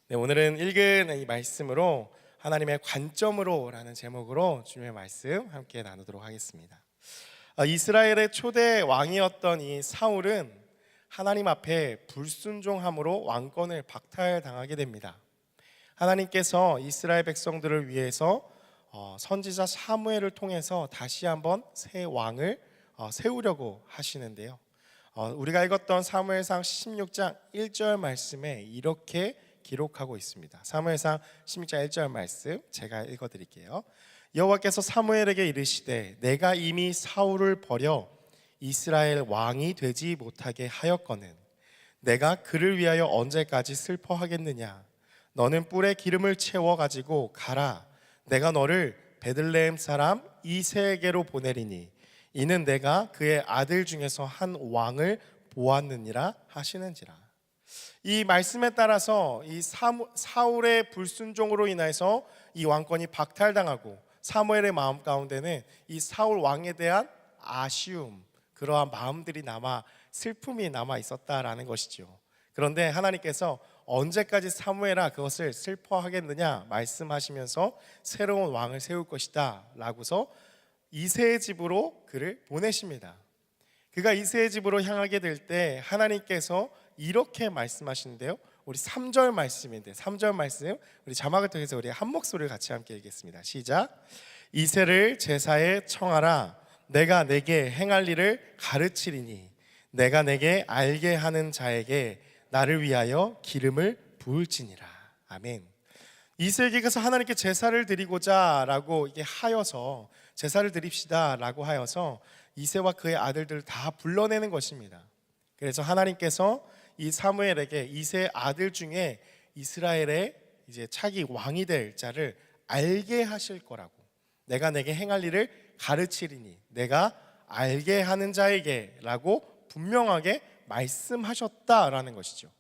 네, 오늘은 읽은 이 말씀으로 하나님의 관점으로 라는 제목으로 주님의 말씀 함께 나누도록 하겠습니다. 이스라엘의 초대 왕이었던 이 사울은 하나님 앞에 불순종함으로 왕권을 박탈당하게 됩니다. 하나님께서 이스라엘 백성들을 위해서 선지자 사무엘을 통해서 다시 한번 새 왕을 세우려고 하시는데요. 우리가 읽었던 사무엘상 16장 1절 말씀에 이렇게 기록하고 있습니다. 사무엘상 16장 1절 말씀 제가 읽어드릴게요. 여호와께서 사무엘에게 이르시되 내가 이미 사울을 버려 이스라엘 왕이 되지 못하게 하였거늘 내가 그를 위하여 언제까지 슬퍼하겠느냐. 너는 뿔에 기름을 채워 가지고 가라. 내가 너를 베들레헴 사람 이새에게로 보내리니 이는 내가 그의 아들 중에서 한 왕을 보았느니라 하시는지라. 이 말씀에 따라서 이 사울의 불순종으로 인해서 이 왕권이 박탈당하고 사무엘의 마음 가운데는 이 사울 왕에 대한 아쉬움, 그러한 마음들이 슬픔이 남아 있었다라는 것이죠. 그런데 하나님께서 언제까지 사무엘아 그것을 슬퍼하겠느냐 말씀하시면서 새로운 왕을 세울 것이다 라고서 이새의 집으로 그를 보내십니다. 그가 이새의 집으로 향하게 될 때 하나님께서 이렇게 말씀하시는데요. 우리 3절 말씀인데 3절 말씀 우리 자막을 통해서 우리 한 목소리를 같이 함께 읽겠습니다. 시작. 이새를 제사에 청하라. 내가 내게 행할 일을 가르치리니 내가 내게 알게 하는 자에게 나를 위하여 기름을 부을지니라. 아멘. 이새에게서 하나님께 제사를 드리고자 라고 이게 하여서 제사를 드립시다 라고 하여서 이새와 그의 아들들을 다 불러내는 것입니다. 그래서 하나님께서 이 사무엘에게 이새의 아들 중에 이스라엘의 이제 차기 왕이 될 자를 알게 하실 거라고, 내가 내게 행할 일을 가르치리니 내가 알게 하는 자에게 라고 분명하게 말씀하셨다라는 것이죠.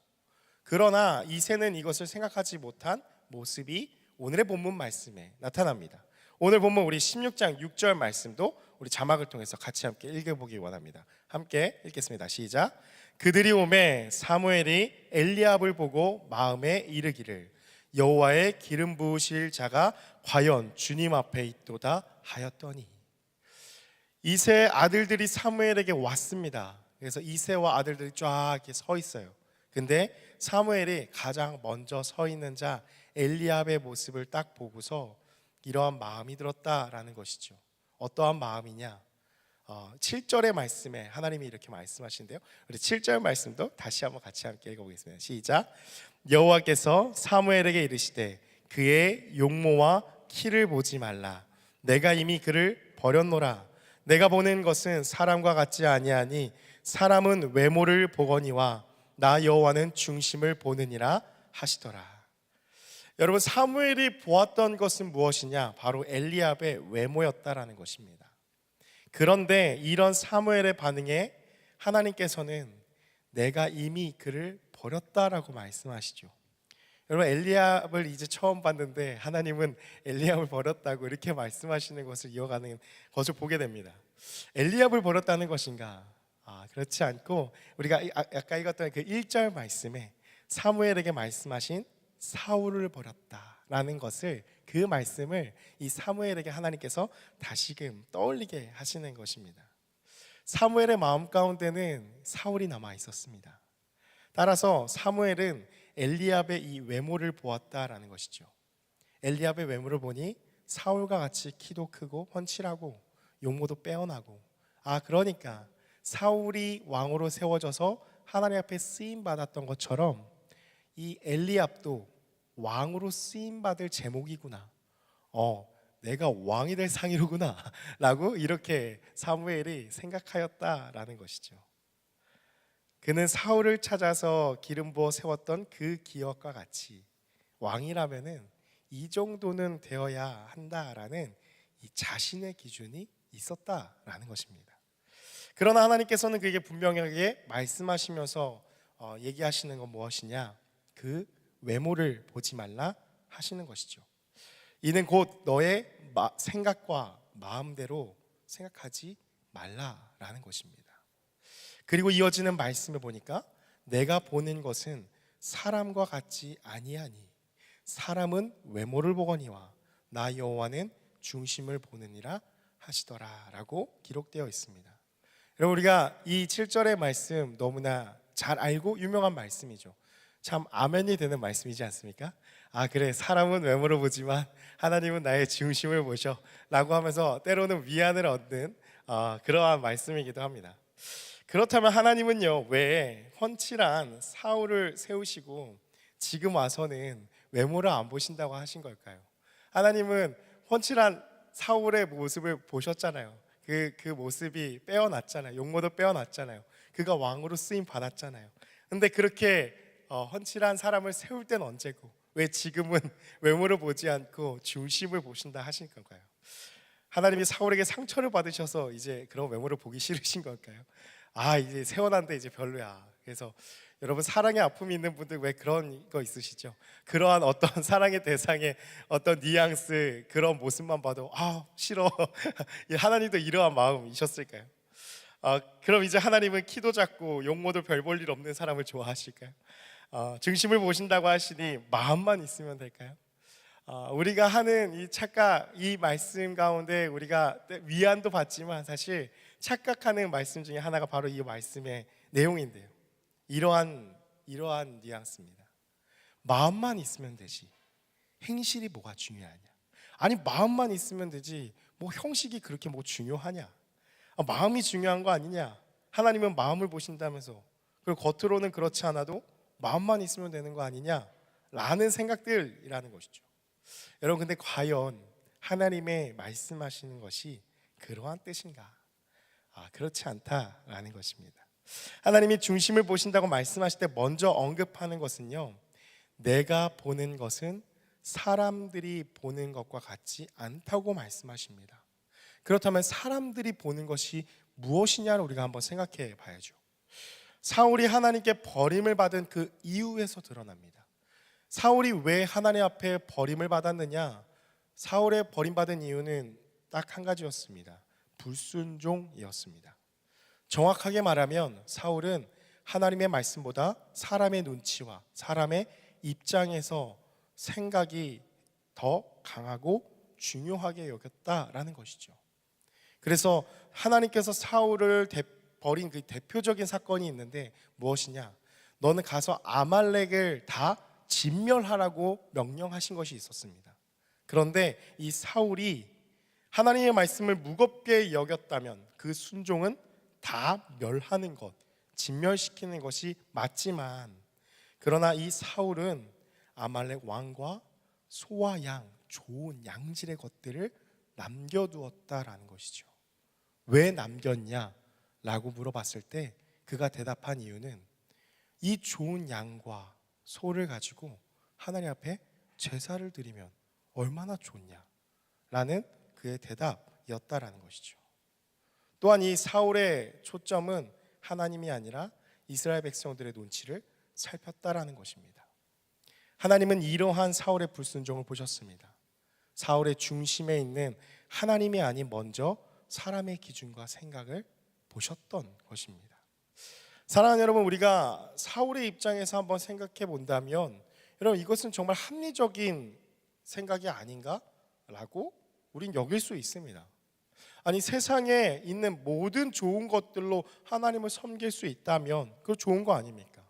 그러나 이새는 이것을 생각하지 못한 모습이 오늘의 본문 말씀에 나타납니다. 오늘 본문 우리 16장 6절 말씀도 우리 자막을 통해서 같이 함께 읽어보기 원합니다. 함께 읽겠습니다. 시작. 그들이 오매 사무엘이 엘리압을 보고 마음에 이르기를 여호와의 기름 부으실 자가 과연 주님 앞에 있도다 하였더니. 이새의 아들들이 사무엘에게 왔습니다. 그래서 이새와 아들들이 쫙 이렇게 서 있어요. 근데 사무엘이 가장 먼저 서 있는 자 엘리압의 모습을 딱 보고서 이러한 마음이 들었다라는 것이죠. 어떠한 마음이냐? 7절의 말씀에 하나님이 이렇게 말씀하시는데요. 우리 7절 말씀도 다시 한번 같이 함께 읽어보겠습니다. 시작. 여호와께서 사무엘에게 이르시되 그의 용모와 키를 보지 말라. 내가 이미 그를 버렸노라. 내가 보는 것은 사람과 같지 아니하니 사람은 외모를 보거니와 나 여호와는 중심을 보느니라 하시더라. 여러분, 사무엘이 보았던 것은 무엇이냐? 바로 엘리압의 외모였다라는 것입니다. 그런데 이런 사무엘의 반응에 하나님께서는 내가 이미 그를 버렸다라고 말씀하시죠. 여러분, 엘리압을 이제 처음 봤는데 하나님은 엘리압을 버렸다고 이렇게 말씀하시는 것을 이어가는 것을 보게 됩니다. 엘리압을 버렸다는 것인가? 그렇지 않고 우리가 아까 읽었던 그 1절 말씀에 사무엘에게 말씀하신 사울을 버렸다라는 것을, 그 말씀을 이 사무엘에게 하나님께서 다시금 떠올리게 하시는 것입니다. 사무엘의 마음 가운데는 사울이 남아 있었습니다. 따라서 사무엘은 엘리압의 이 외모를 보았다라는 것이죠. 엘리압의 외모를 보니 사울과 같이 키도 크고 훤칠하고 용모도 빼어나고, 그러니까 사울이 왕으로 세워져서 하나님 앞에 쓰임 받았던 것처럼 이 엘리압도 왕으로 쓰임 받을 제목이구나. 내가 왕이 될 상이로구나 라고 이렇게 사무엘이 생각하였다라는 것이죠. 그는 사울을 찾아서 기름 부어 세웠던 그 기억과 같이 왕이라면은 이 정도는 되어야 한다라는 이 자신의 기준이 있었다라는 것입니다. 그러나 하나님께서는 그에게 분명하게 말씀하시면서 얘기하시는 건 무엇이냐? 그 외모를 보지 말라 하시는 것이죠. 이는 곧 너의 생각과 마음대로 생각하지 말라라는 것입니다. 그리고 이어지는 말씀을 보니까 내가 보는 것은 사람과 같지 아니하니 사람은 외모를 보거니와 나 여호와는 중심을 보느니라 하시더라 라고 기록되어 있습니다. 여러분, 우리가 이 7절의 말씀 너무나 잘 알고 유명한 말씀이죠. 참 아멘이 되는 말씀이지 않습니까? 아, 그래, 사람은 외모를 보지만 하나님은 나의 중심을 보셔 라고 하면서 때로는 위안을 얻는 그러한 말씀이기도 합니다. 그렇다면 하나님은요, 왜 훤칠한 사울을 세우시고 지금 와서는 외모를 안 보신다고 하신 걸까요? 하나님은 훤칠한 사울의 모습을 보셨잖아요. 그 모습이 빼어났잖아요. 용모도 빼어났잖아요. 그가 왕으로 쓰임 받았잖아요. 근데 그렇게 훤칠한 사람을 세울 때는 언제고 왜 지금은 외모를 보지 않고 중심을 보신다 하신 건가요? 하나님이 사울에게 상처를 받으셔서 이제 그런 외모를 보기 싫으신 걸까요? 아, 이제 세워놨는데 이제 별로야. 그래서 여러분, 사랑의 아픔이 있는 분들 왜 그런 거 있으시죠? 그러한 어떤 사랑의 대상의 어떤 뉘앙스, 그런 모습만 봐도 아, 싫어. 하나님도 이러한 마음이셨을까요? 그럼 이제 하나님은 키도 작고 용모도 별 볼 일 없는 사람을 좋아하실까요? 중심을 보신다고 하시니 마음만 있으면 될까요? 우리가 하는 이 착각, 이 말씀 가운데 우리가 위안도 받지만 사실 착각하는 말씀 중에 하나가 바로 이 말씀의 내용인데요. 이러한 뉘앙스입니다. 마음만 있으면 되지 행실이 뭐가 중요하냐? 아니, 마음만 있으면 되지 뭐 형식이 그렇게 뭐 중요하냐? 마음이 중요한 거 아니냐? 하나님은 마음을 보신다면서, 그리고 겉으로는 그렇지 않아도 마음만 있으면 되는 거 아니냐? 라는 생각들이라는 것이죠. 여러분, 근데 과연 하나님의 말씀하시는 것이 그러한 뜻인가? 그렇지 않다라는 것입니다. 하나님이 중심을 보신다고 말씀하실 때 먼저 언급하는 것은요, 내가 보는 것은 사람들이 보는 것과 같지 않다고 말씀하십니다. 그렇다면 사람들이 보는 것이 무엇이냐를 우리가 한번 생각해 봐야죠. 사울이 하나님께 버림을 받은 그 이유에서 드러납니다. 사울이 왜 하나님 앞에 버림을 받았느냐? 사울의 버림받은 이유는 딱 한 가지였습니다. 불순종이었습니다. 정확하게 말하면 사울은 하나님의 말씀보다 사람의 눈치와 사람의 입장에서 생각이 더 강하고 중요하게 여겼다라는 것이죠. 그래서 하나님께서 사울을 버린 그 대표적인 사건이 있는데 무엇이냐? 너는 가서 아말렉을 다 진멸하라고 명령하신 것이 있었습니다. 그런데 이 사울이 하나님의 말씀을 무겁게 여겼다면 그 순종은 다 멸하는 것, 진멸시키는 것이 맞지만, 그러나 이 사울은 아말렉 왕과 소와 양, 좋은 양질의 것들을 남겨두었다라는 것이죠. 왜 남겼냐? 라고 물어봤을 때 그가 대답한 이유는 이 좋은 양과 소를 가지고 하나님 앞에 제사를 드리면 얼마나 좋냐? 라는 그의 대답이었다라는 것이죠. 또한 이 사울의 초점은 하나님이 아니라 이스라엘 백성들의 눈치를 살폈다라는 것입니다. 하나님은 이러한 사울의 불순종을 보셨습니다. 사울의 중심에 있는 하나님이 아닌 먼저 사람의 기준과 생각을 보셨던 것입니다. 사랑하는 여러분, 우리가 사울의 입장에서 한번 생각해 본다면 여러분, 이것은 정말 합리적인 생각이 아닌가라고 우린 여길 수 있습니다. 아니, 세상에 있는 모든 좋은 것들로 하나님을 섬길 수 있다면 그거 좋은 거 아닙니까?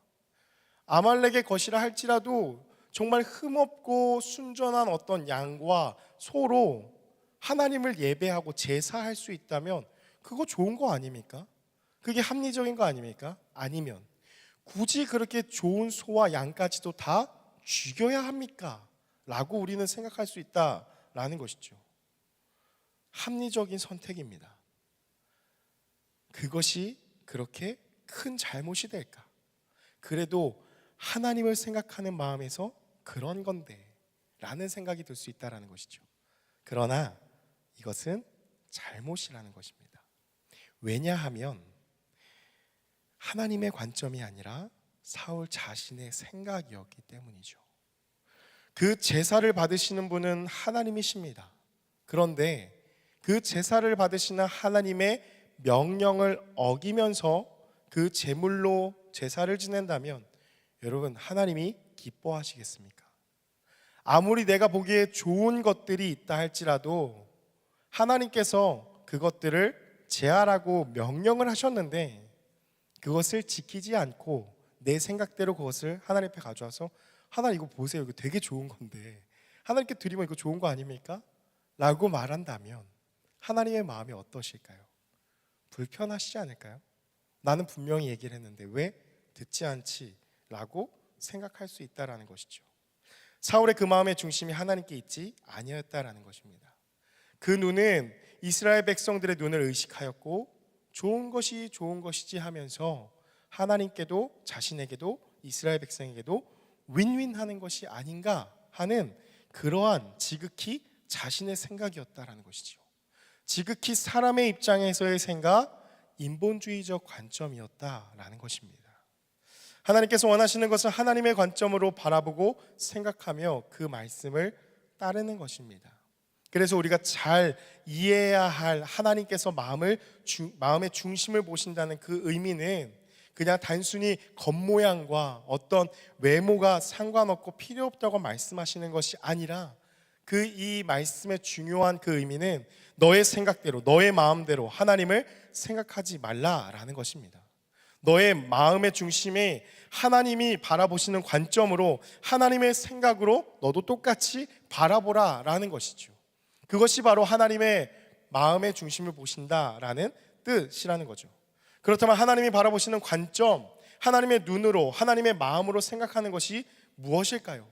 아말렉의 것이라 할지라도 정말 흠없고 순전한 어떤 양과 소로 하나님을 예배하고 제사할 수 있다면 그거 좋은 거 아닙니까? 그게 합리적인 거 아닙니까? 아니면 굳이 그렇게 좋은 소와 양까지도 다 죽여야 합니까? 라고 우리는 생각할 수 있다라는 것이죠. 합리적인 선택입니다. 그것이 그렇게 큰 잘못이 될까? 그래도 하나님을 생각하는 마음에서 그런 건데 라는 생각이 들 수 있다는 것이죠. 그러나 이것은 잘못이라는 것입니다. 왜냐하면 하나님의 관점이 아니라 사울 자신의 생각이었기 때문이죠. 그 제사를 받으시는 분은 하나님이십니다. 그런데 그 제사를 받으시는 하나님의 명령을 어기면서 그 제물로 제사를 지낸다면 여러분, 하나님이 기뻐하시겠습니까? 아무리 내가 보기에 좋은 것들이 있다 할지라도 하나님께서 그것들을 제하라고 명령을 하셨는데 그것을 지키지 않고 내 생각대로 그것을 하나님 앞에 가져와서 하나님 이거 보세요, 이거 되게 좋은 건데 하나님께 드리면 이거 좋은 거 아닙니까? 라고 말한다면 하나님의 마음이 어떠실까요? 불편하시지 않을까요? 나는 분명히 얘기를 했는데 왜 듣지 않지? 라고 생각할 수 있다라는 것이죠. 사울의 그 마음의 중심이 하나님께 있지 아니었다라는 것입니다. 그 눈은 이스라엘 백성들의 눈을 의식하였고 좋은 것이 좋은 것이지 하면서 하나님께도 자신에게도 이스라엘 백성에게도 윈윈하는 것이 아닌가 하는 그러한 지극히 자신의 생각이었다라는 것이죠. 지극히 사람의 입장에서의 생각, 인본주의적 관점이었다라는 것입니다. 하나님께서 원하시는 것은 하나님의 관점으로 바라보고 생각하며 그 말씀을 따르는 것입니다. 그래서 우리가 잘 이해해야 할 하나님께서 마음의 중심을 보신다는 그 의미는 그냥 단순히 겉모양과 어떤 외모가 상관없고 필요 없다고 말씀하시는 것이 아니라 그 이 말씀의 중요한 그 의미는 너의 생각대로 너의 마음대로 하나님을 생각하지 말라라는 것입니다. 너의 마음의 중심에 하나님이 바라보시는 관점으로 하나님의 생각으로 너도 똑같이 바라보라라는 것이죠. 그것이 바로 하나님의 마음의 중심을 보신다라는 뜻이라는 거죠. 그렇다면 하나님이 바라보시는 관점, 하나님의 눈으로, 하나님의 마음으로 생각하는 것이 무엇일까요?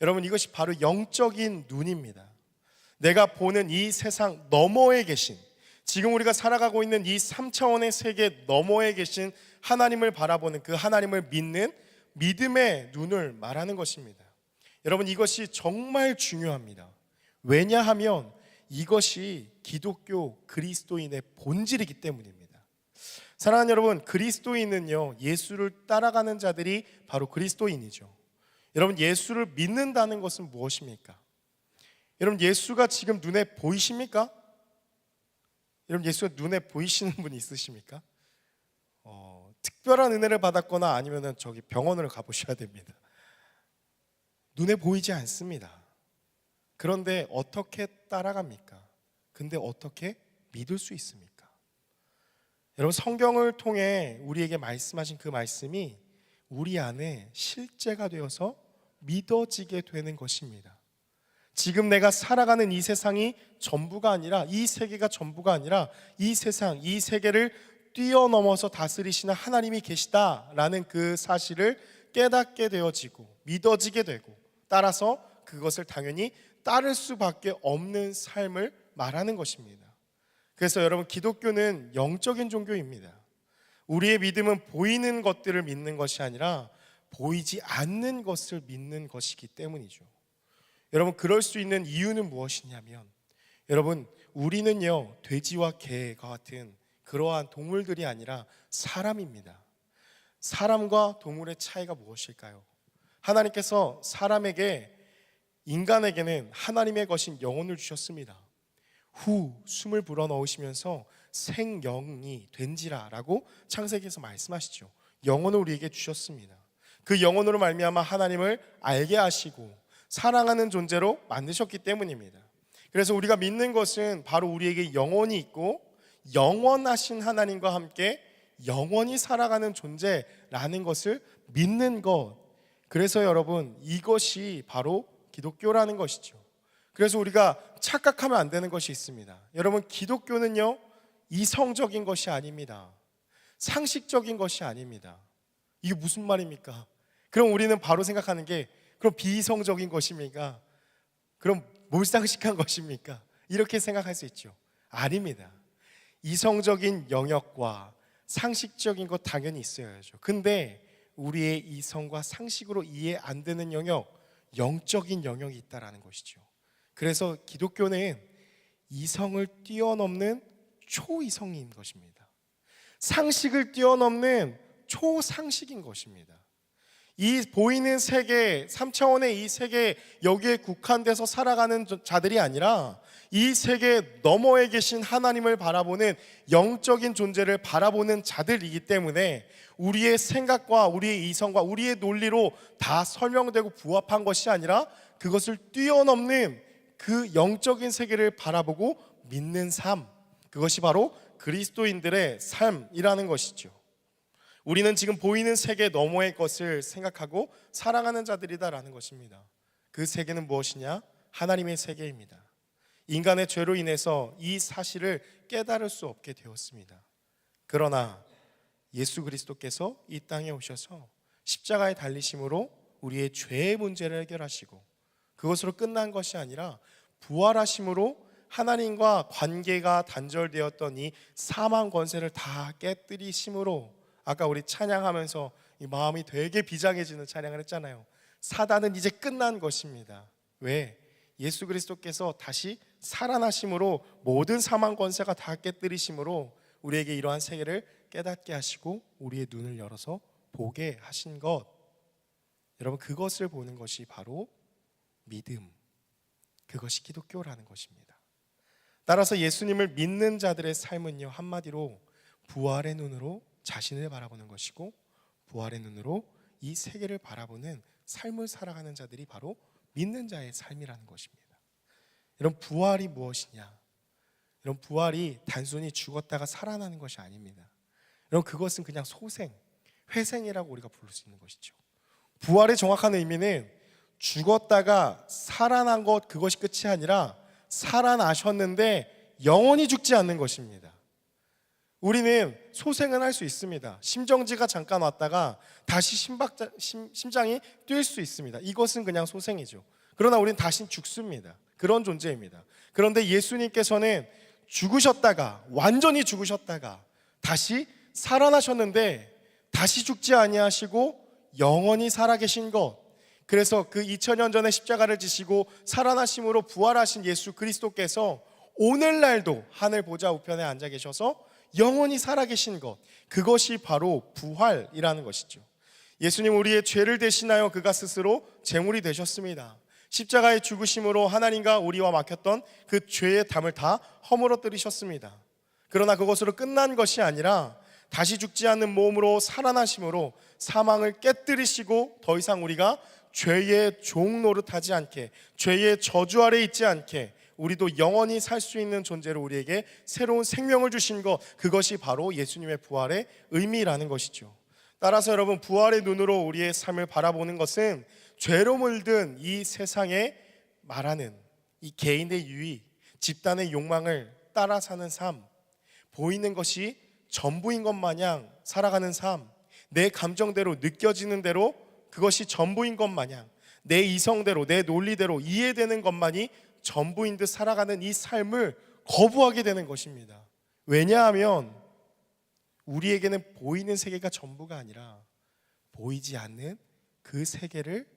여러분, 이것이 바로 영적인 눈입니다. 내가 보는 이 세상 너머에 계신, 지금 우리가 살아가고 있는 이 3차원의 세계 너머에 계신 하나님을 바라보는 그 하나님을 믿는 믿음의 눈을 말하는 것입니다. 여러분, 이것이 정말 중요합니다. 왜냐하면 이것이 기독교 그리스도인의 본질이기 때문입니다. 사랑하는 여러분, 그리스도인은요, 예수를 따라가는 자들이 바로 그리스도인이죠. 여러분, 예수를 믿는다는 것은 무엇입니까? 여러분, 예수가 지금 눈에 보이십니까? 여러분, 예수가 눈에 보이시는 분이 있으십니까? 특별한 은혜를 받았거나 아니면 저기 병원을 가보셔야 됩니다. 눈에 보이지 않습니다. 그런데 어떻게 따라갑니까? 근데 어떻게 믿을 수 있습니까? 여러분, 성경을 통해 우리에게 말씀하신 그 말씀이 우리 안에 실제가 되어서 믿어지게 되는 것입니다. 지금 내가 살아가는 이 세상이 전부가 아니라, 이 세계가 전부가 아니라 이 세상, 이 세계를 뛰어넘어서 다스리시는 하나님이 계시다라는 그 사실을 깨닫게 되어지고 믿어지게 되고, 따라서 그것을 당연히 따를 수밖에 없는 삶을 말하는 것입니다. 그래서 여러분, 기독교는 영적인 종교입니다. 우리의 믿음은 보이는 것들을 믿는 것이 아니라 보이지 않는 것을 믿는 것이기 때문이죠. 여러분, 그럴 수 있는 이유는 무엇이냐면, 여러분, 우리는요, 돼지와 개와 같은 그러한 동물들이 아니라 사람입니다. 사람과 동물의 차이가 무엇일까요? 하나님께서 사람에게, 인간에게는 하나님의 것인 영혼을 주셨습니다. 후 숨을 불어넣으시면서 생영이 된지라 라고 창세기에서 말씀하시죠. 영혼을 우리에게 주셨습니다. 그 영혼으로 말미암아 하나님을 알게 하시고 사랑하는 존재로 만드셨기 때문입니다. 그래서 우리가 믿는 것은 바로 우리에게 영혼이 있고 영원하신 하나님과 함께 영원히 살아가는 존재라는 것을 믿는 것. 그래서 여러분, 이것이 바로 기독교라는 것이죠. 그래서 우리가 착각하면 안 되는 것이 있습니다. 여러분, 기독교는요, 이성적인 것이 아닙니다. 상식적인 것이 아닙니다. 이게 무슨 말입니까? 그럼 우리는 바로 생각하는 게, 그럼 비이성적인 것입니까? 그럼 몰상식한 것입니까? 이렇게 생각할 수 있죠. 아닙니다. 이성적인 영역과 상식적인 것 당연히 있어야죠. 근데 우리의 이성과 상식으로 이해 안 되는 영역, 영적인 영역이 있다라는 것이죠. 그래서 기독교는 이성을 뛰어넘는 초이성인 것입니다. 상식을 뛰어넘는 초상식인 것입니다. 이 보이는 세계, 3차원의 이 세계 여기에 국한돼서 살아가는 자들이 아니라 이 세계 너머에 계신 하나님을 바라보는 영적인 존재를 바라보는 자들이기 때문에 우리의 생각과 우리의 이성과 우리의 논리로 다 설명되고 부합한 것이 아니라 그것을 뛰어넘는 그 영적인 세계를 바라보고 믿는 삶, 그것이 바로 그리스도인들의 삶이라는 것이죠. 우리는 지금 보이는 세계 너머의 것을 생각하고 살아가는 자들이다라는 것입니다. 그 세계는 무엇이냐? 하나님의 세계입니다. 인간의 죄로 인해서 이 사실을 깨달을 수 없게 되었습니다. 그러나 예수 그리스도께서 이 땅에 오셔서 십자가에 달리심으로 우리의 죄의 문제를 해결하시고 그것으로 끝난 것이 아니라 부활하심으로 하나님과 관계가 단절되었던 이 사망 권세를 다 깨뜨리심으로, 아까 우리 찬양하면서 이 마음이 되게 비장해지는 찬양을 했잖아요. 사단은 이제 끝난 것입니다. 왜? 예수 그리스도께서 다시 살아나심으로 모든 사망 권세가 다 깨뜨리심으로 우리에게 이러한 세계를 깨닫게 하시고 우리의 눈을 열어서 보게 하신 것, 여러분, 그것을 보는 것이 바로 믿음, 그것이 기독교라는 것입니다. 따라서 예수님을 믿는 자들의 삶은요, 한마디로 부활의 눈으로 자신을 바라보는 것이고 부활의 눈으로 이 세계를 바라보는 삶을 살아가는 자들이 바로 믿는 자의 삶이라는 것입니다. 여러분, 부활이 무엇이냐? 여러분, 부활이 단순히 죽었다가 살아나는 것이 아닙니다. 여러분, 그것은 그냥 소생, 회생이라고 우리가 부를 수 있는 것이죠. 부활의 정확한 의미는 죽었다가 살아난 것, 그것이 끝이 아니라 살아나셨는데 영원히 죽지 않는 것입니다. 우리는 소생은 할 수 있습니다. 심정지가 잠깐 왔다가 다시 심장이 뛸 수 있습니다. 이것은 그냥 소생이죠. 그러나 우리는 다시 죽습니다. 그런 존재입니다. 그런데 예수님께서는 죽으셨다가, 완전히 죽으셨다가 다시 살아나셨는데 다시 죽지 아니하시고 영원히 살아계신 것, 그래서 그 2000년 전에 십자가를 지시고 살아나심으로 부활하신 예수 그리스도께서 오늘날도 하늘 보좌 우편에 앉아 계셔서 영원히 살아계신 것, 그것이 바로 부활이라는 것이죠. 예수님, 우리의 죄를 대신하여 그가 스스로 제물이 되셨습니다. 십자가의 죽으심으로 하나님과 우리와 막혔던 그 죄의 담을 다 허물어뜨리셨습니다. 그러나 그것으로 끝난 것이 아니라 다시 죽지 않는 몸으로 살아나심으로 사망을 깨뜨리시고 더 이상 우리가 죄의 종 노릇하지 않게, 죄의 저주 아래 있지 않게 우리도 영원히 살 수 있는 존재로 우리에게 새로운 생명을 주신 것, 그것이 바로 예수님의 부활의 의미라는 것이죠. 따라서 여러분, 부활의 눈으로 우리의 삶을 바라보는 것은 죄로 물든 이 세상에 말하는 이 개인의 유익, 집단의 욕망을 따라 사는 삶, 보이는 것이 전부인 것 마냥 살아가는 삶, 내 감정대로 느껴지는 대로 그것이 전부인 것 마냥 내 이성대로, 내 논리대로 이해되는 것만이 전부인 듯 살아가는 이 삶을 거부하게 되는 것입니다. 왜냐하면 우리에게는 보이는 세계가 전부가 아니라 보이지 않는 그 세계를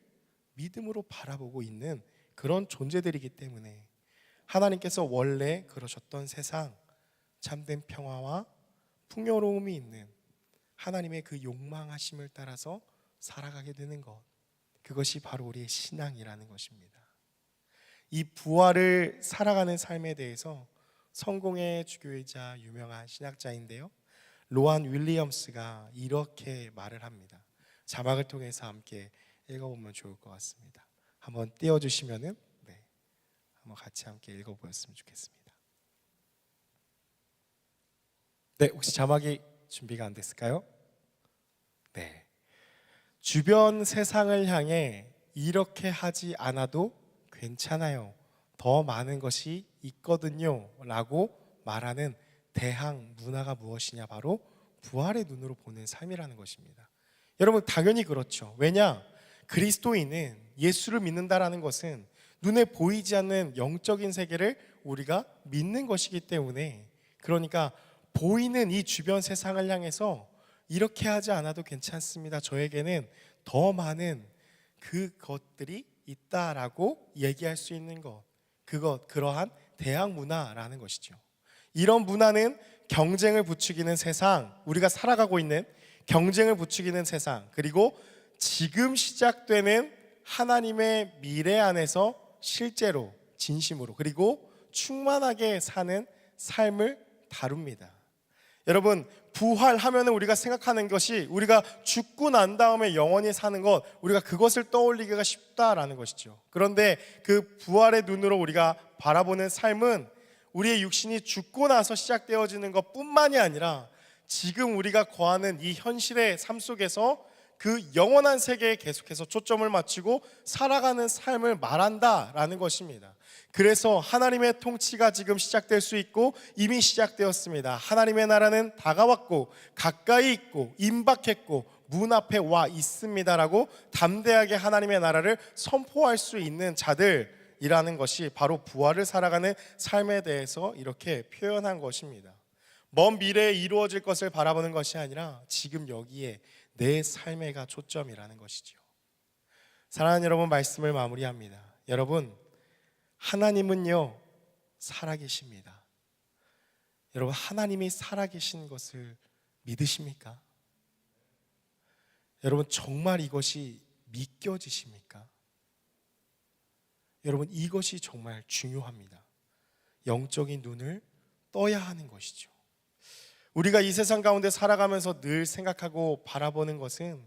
믿음으로 바라보고 있는 그런 존재들이기 때문에 하나님께서 원래 그러셨던 세상, 참된 평화와 풍요로움이 있는 하나님의 그 욕망하심을 따라서 살아가게 되는 것, 그것이 바로 우리의 신앙이라는 것입니다. 이 부활을 살아가는 삶에 대해서 성공의 주교이자 유명한 신학자인데요, 로안 윌리엄스가 이렇게 말을 합니다. 자막을 통해서 함께 읽어보면 좋을 것 같습니다. 한번 띄워주시면은, 한번 같이 함께 읽어보았으면 좋겠습니다. 네, 혹시 자막이 준비가 안 됐을까요? 네. 주변 세상을 향해 이렇게 하지 않아도 괜찮아요, 더 많은 것이 있거든요 라고 말하는 대항 문화가 무엇이냐? 바로 부활의 눈으로 보는 삶이라는 것입니다. 여러분, 당연히 그렇죠. 왜냐? 그리스도인은, 예수를 믿는다라는 것은 눈에 보이지 않는 영적인 세계를 우리가 믿는 것이기 때문에, 그러니까 보이는 이 주변 세상을 향해서 이렇게 하지 않아도 괜찮습니다, 저에게는 더 많은 그것들이 있다라고 얘기할 수 있는 것, 그러한 대항 문화라는 것이죠. 이런 문화는 경쟁을 부추기는 세상, 우리가 살아가고 있는 경쟁을 부추기는 세상, 그리고 지금 시작되는 하나님의 미래 안에서 실제로 진심으로 그리고 충만하게 사는 삶을 다룹니다. 여러분, 부활하면 우리가 생각하는 것이 우리가 죽고 난 다음에 영원히 사는 것, 우리가 그것을 떠올리기가 쉽다라는 것이죠. 그런데 그 부활의 눈으로 우리가 바라보는 삶은 우리의 육신이 죽고 나서 시작되어지는 것뿐만이 아니라 지금 우리가 거하는 이 현실의 삶 속에서 그 영원한 세계에 계속해서 초점을 맞추고 살아가는 삶을 말한다라는 것입니다. 그래서 하나님의 통치가 지금 시작될 수 있고 이미 시작되었습니다. 하나님의 나라는 다가왔고 가까이 있고 임박했고 문 앞에 와 있습니다라고 담대하게 하나님의 나라를 선포할 수 있는 자들이라는 것이 바로 부활을 살아가는 삶에 대해서 이렇게 표현한 것입니다. 먼 미래에 이루어질 것을 바라보는 것이 아니라 지금 여기에 내 삶에가 초점이라는 것이죠. 사랑하는 여러분, 말씀을 마무리합니다. 여러분, 하나님은요 살아계십니다. 여러분, 하나님이 살아계신 것을 믿으십니까? 여러분, 정말 이것이 믿겨지십니까? 여러분, 이것이 정말 중요합니다. 영적인 눈을 떠야 하는 것이죠. 우리가 이 세상 가운데 살아가면서 늘 생각하고 바라보는 것은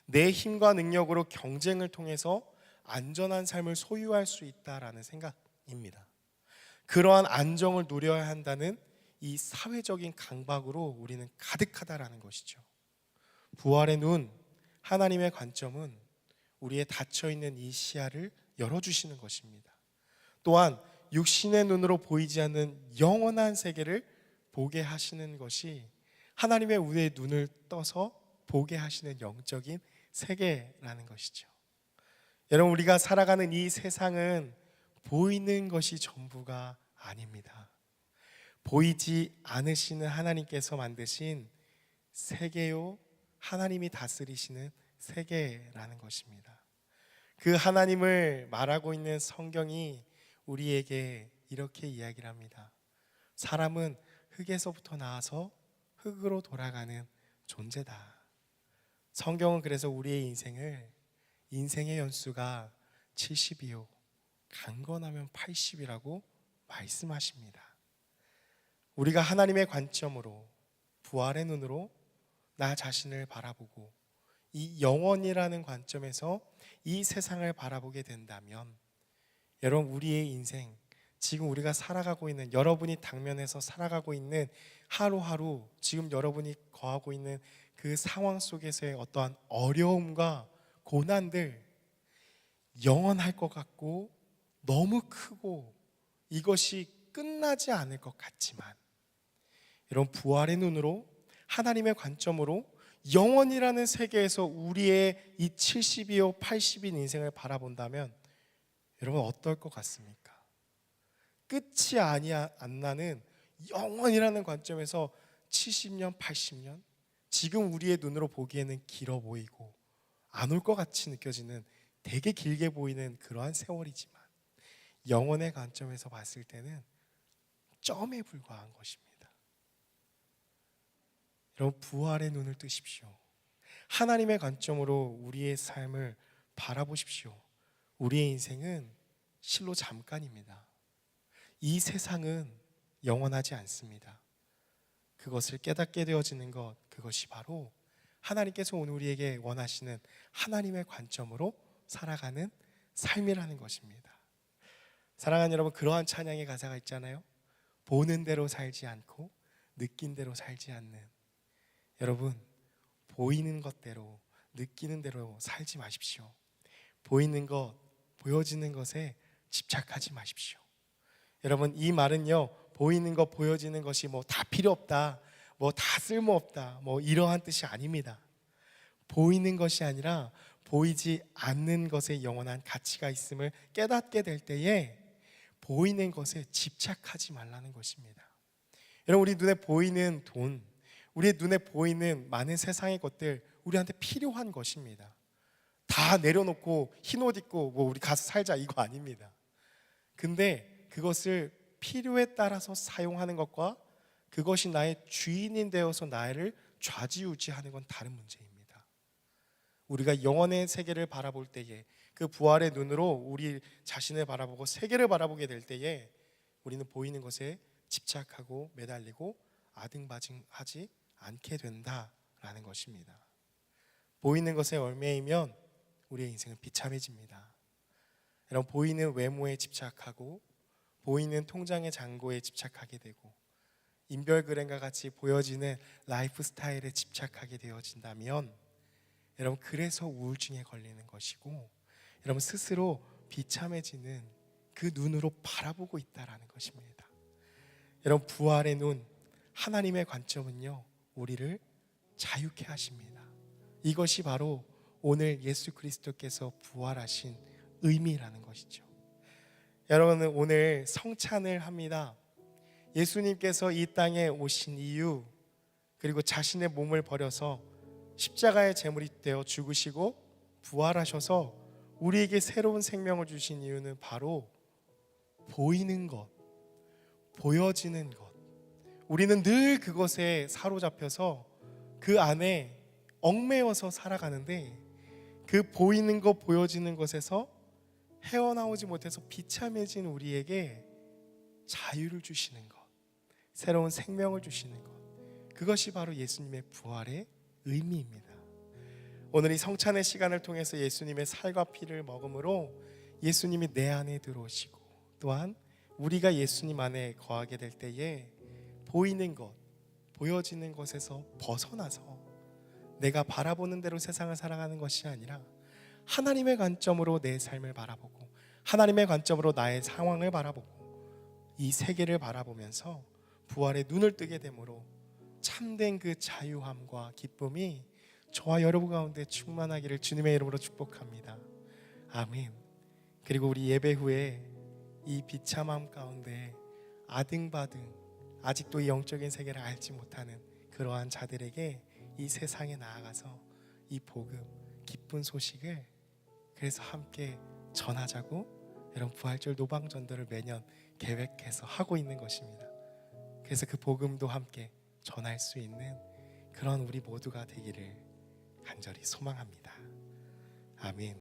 내 힘과 능력으로 경쟁을 통해서 안전한 삶을 소유할 수 있다라는 생각입니다. 그러한 안정을 누려야 한다는 이 사회적인 강박으로 우리는 가득하다라는 것이죠. 부활의 눈, 하나님의 관점은 우리의 닫혀있는 이 시야를 열어주시는 것입니다. 또한 육신의 눈으로 보이지 않는 영원한 세계를 보게 하시는 것이 하나님의 우리의 눈을 떠서 보게 하시는 영적인 세계라는 것이죠. 여러분, 우리가 살아가는 이 세상은 보이는 것이 전부가 아닙니다. 보이지 않으시는 하나님께서 만드신 세계요, 하나님이 다스리시는 세계라는 것입니다. 그 하나님을 말하고 있는 성경이 우리에게 이렇게 이야기를 합니다. 사람은 흙에서부터 나와서 흙으로 돌아가는 존재다. 성경은 그래서 우리의 인생의 연수가 70이요 강건하면 80이라고 말씀하십니다. 우리가 하나님의 관점으로 부활의 눈으로 나 자신을 바라보고 이 영원이라는 관점에서 이 세상을 바라보게 된다면 여러분, 우리의 인생, 지금 우리가 살아가고 있는, 여러분이 당면해서 살아가고 있는 하루하루, 지금 여러분이 거하고 있는 그 상황 속에서의 어떠한 어려움과 고난들, 영원할 것 같고 너무 크고 이것이 끝나지 않을 것 같지만 여러분, 부활의 눈으로 하나님의 관점으로 영원이라는 세계에서 우리의 이 70이요 80인 인생을 바라본다면 여러분, 어떨 것 같습니까? 끝이 안 나는 영원이라는 관점에서 70년, 80년, 지금 우리의 눈으로 보기에는 길어 보이고 안 올 것 같이 느껴지는 되게 길게 보이는 그러한 세월이지만 영원의 관점에서 봤을 때는 점에 불과한 것입니다. 여러분, 부활의 눈을 뜨십시오. 하나님의 관점으로 우리의 삶을 바라보십시오. 우리의 인생은 실로 잠깐입니다. 이 세상은 영원하지 않습니다. 그것을 깨닫게 되어지는 것, 그것이 바로 하나님께서 오늘 우리에게 원하시는 하나님의 관점으로 살아가는 삶이라는 것입니다. 사랑하는 여러분, 그러한 찬양의 가사가 있잖아요. 보는 대로 살지 않고 느낀 대로 살지 않는, 여러분, 보이는 것대로 느끼는 대로 살지 마십시오. 보이는 것, 보여지는 것에 집착하지 마십시오. 여러분, 이 말은요, 보이는 것, 보여지는 것이 뭐 다 필요 없다, 뭐 다 쓸모없다, 뭐 이러한 뜻이 아닙니다. 보이는 것이 아니라 보이지 않는 것에 영원한 가치가 있음을 깨닫게 될 때에 보이는 것에 집착하지 말라는 것입니다. 여러분, 우리 눈에 보이는 돈, 우리의 눈에 보이는 많은 세상의 것들, 우리한테 필요한 것입니다. 다 내려놓고 흰 옷 입고 뭐 우리 가서 살자, 이거 아닙니다. 근데 그것을 필요에 따라서 사용하는 것과 그것이 나의 주인이 되어서 나를 좌지우지하는 건 다른 문제입니다. 우리가 영원의 세계를 바라볼 때에 그 부활의 눈으로 우리 자신을 바라보고 세계를 바라보게 될 때에 우리는 보이는 것에 집착하고 매달리고 아등바등하지 않게 된다라는 것입니다. 보이는 것에 얽매이면 우리의 인생은 비참해집니다. 여러분, 보이는 외모에 집착하고 보이는 통장의 잔고에 집착하게 되고 인별그램과 같이 보여지는 라이프 스타일에 집착하게 되어진다면 여러분, 그래서 우울증에 걸리는 것이고 여러분 스스로 비참해지는 그 눈으로 바라보고 있다라는 것입니다. 여러분, 부활의 눈, 하나님의 관점은요, 우리를 자유케 하십니다. 이것이 바로 오늘 예수 그리스도께서 부활하신 의미라는 것이죠. 여러분은 오늘 성찬을 합니다. 예수님께서 이 땅에 오신 이유, 그리고 자신의 몸을 버려서 십자가의 제물이 되어 죽으시고 부활하셔서 우리에게 새로운 생명을 주신 이유는 바로 보이는 것, 보여지는 것. 우리는 늘 그것에 사로잡혀서 그 안에 얽매여서 살아가는데 그 보이는 것, 보여지는 것에서 헤어나오지 못해서 비참해진 우리에게 자유를 주시는 것, 새로운 생명을 주시는 것, 그것이 바로 예수님의 부활의 의미입니다. 오늘 이 성찬의 시간을 통해서 예수님의 살과 피를 먹음으로 예수님이 내 안에 들어오시고 또한 우리가 예수님 안에 거하게 될 때에 보이는 것, 보여지는 것에서 벗어나서 내가 바라보는 대로 세상을 살아가는 것이 아니라 하나님의 관점으로 내 삶을 바라보고 하나님의 관점으로 나의 상황을 바라보고 이 세계를 바라보면서 부활의 눈을 뜨게 되므로 참된 그 자유함과 기쁨이 저와 여러분 가운데 충만하기를 주님의 이름으로 축복합니다. 아멘. 그리고 우리 예배 후에 이 비참함 가운데 아등바등 아직도 이 영적인 세계를 알지 못하는 그러한 자들에게 이 세상에 나아가서 이 복음, 기쁜 소식을 그래서 함께 전하자고 여러분 부활절 노방전도를 매년 계획해서 하고 있는 것입니다. 그래서 그 복음도 함께 전할 수 있는 그런 우리 모두가 되기를 간절히 소망합니다. 아멘.